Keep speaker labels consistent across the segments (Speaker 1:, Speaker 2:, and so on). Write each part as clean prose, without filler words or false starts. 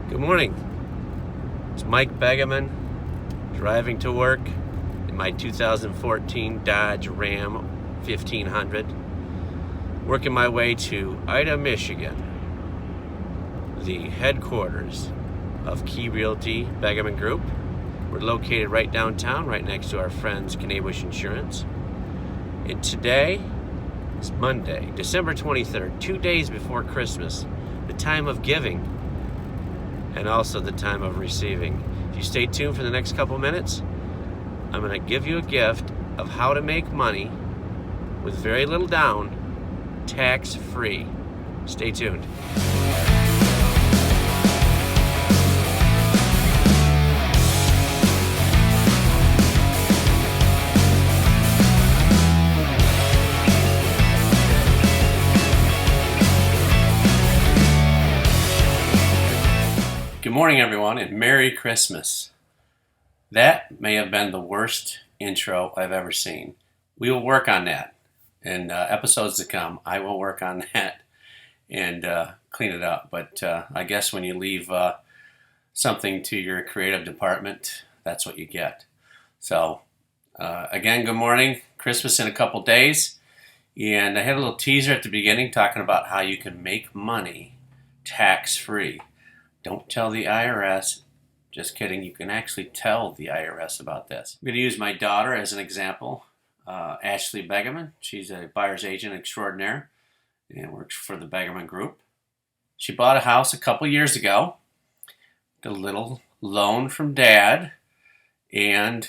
Speaker 1: Good morning. It's Mike Begeman driving to work in my 2014 Dodge Ram 1500, working my way to Ida, Michigan, the headquarters of Key Realty Begeman Group. We're located right downtown, right next to our friends Knabush Insurance. And today is Monday, December 23rd, 2 days before Christmas, the time of giving and also the time of receiving. If you stay tuned for the next couple minutes, I'm going to give you a gift of how to make money with very little down, tax-free. Stay tuned. Good morning, everyone, and Merry Christmas. That may have been the worst intro I've ever seen. We will work on that. In episodes to come, I will work on that and clean it up. But I guess when you leave something to your creative department, that's what you get. So, again, good morning. Christmas in a couple days. And I had a little teaser at the beginning talking about how you can make money tax-free. Don't tell the IRS. Just kidding. You can actually tell the IRS about this. I'm going to use my daughter as an example, Ashley Begeman. She's a buyer's agent extraordinaire and works for the Begeman Group. She bought a house a couple years ago, a little loan from Dad, and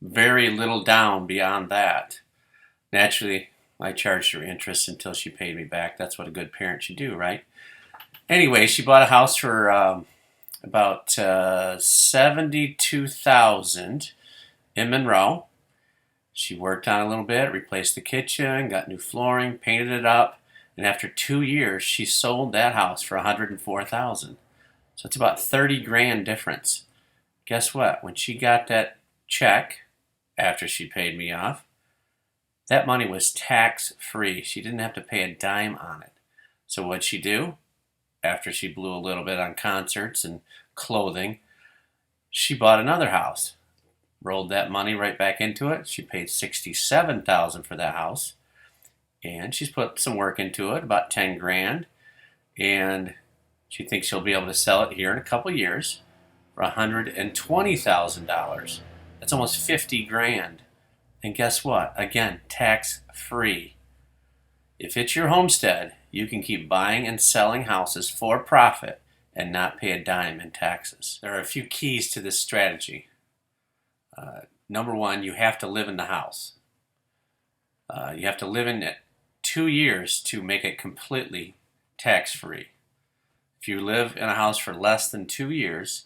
Speaker 1: very little down beyond that. Naturally, I charged her interest until she paid me back. That's what a good parent should do, right? Anyway, she bought a house for about $72,000 in Monroe. She worked on it a little bit, replaced the kitchen, got new flooring, painted it up, and after 2 years, she sold that house for $104,000. So it's about $30,000 difference. Guess what? When she got that check after she paid me off, that money was tax-free. She didn't have to pay a dime on it. So what'd she do? After she blew a little bit on concerts and clothing, she bought another house, rolled that money right back into it. She paid $67,000 for that house, and she's put some work into it, about $10,000, and she thinks she'll be able to sell it here in a couple years for $120,000. That's almost $50,000. And guess what? Again, tax-free. If it's your homestead, you can keep buying and selling houses for profit and not pay a dime in taxes. There are a few keys to this strategy. Number one, you have to live in the house. You have to live in it 2 years to make it completely tax-free. If you live in a house for less than 2 years,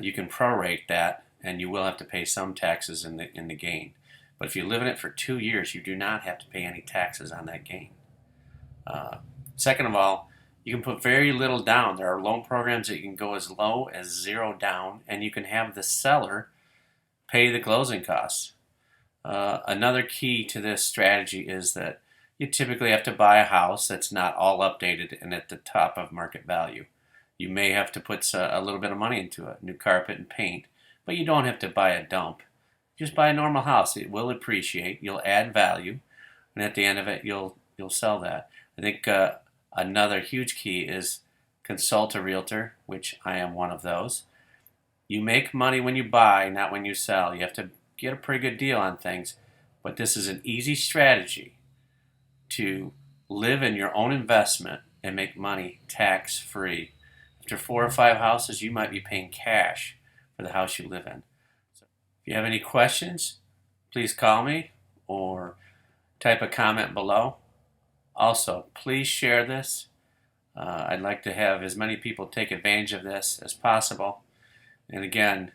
Speaker 1: you can prorate that, and you will have to pay some taxes in the gain. But if you live in it for 2 years, you do not have to pay any taxes on that gain. Second of all, you can put very little down. There are loan programs that you can go as low as $0 down, and you can have the seller pay the closing costs. Another key to this strategy is that you typically have to buy a house that's not all updated and at the top of market value. You may have to put a little bit of money into it, new carpet and paint, but you don't have to buy a dump. Just buy a normal house. It will appreciate. You'll add value, and at the end of it, you'll sell that. I think another huge key is consult a realtor, which I am one of those. You make money when you buy, not when you sell. You have to get a pretty good deal on things, but this is an easy strategy to live in your own investment and make money tax-free. After 4 or 5 houses, you might be paying cash for the house you live in. So if you have any questions, please call me or type a comment below. Also, please share this. I'd like to have as many people take advantage of this as possible. And again,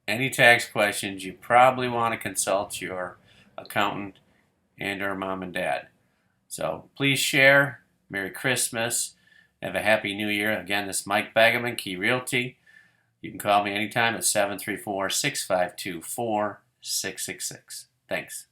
Speaker 1: any tax questions, you probably want to consult your accountant and or mom and dad. So please share. Merry Christmas. Have a Happy New Year. Again, this is Mike Begeman, Key Realty. You can call me anytime at 734-652-4666. Thanks.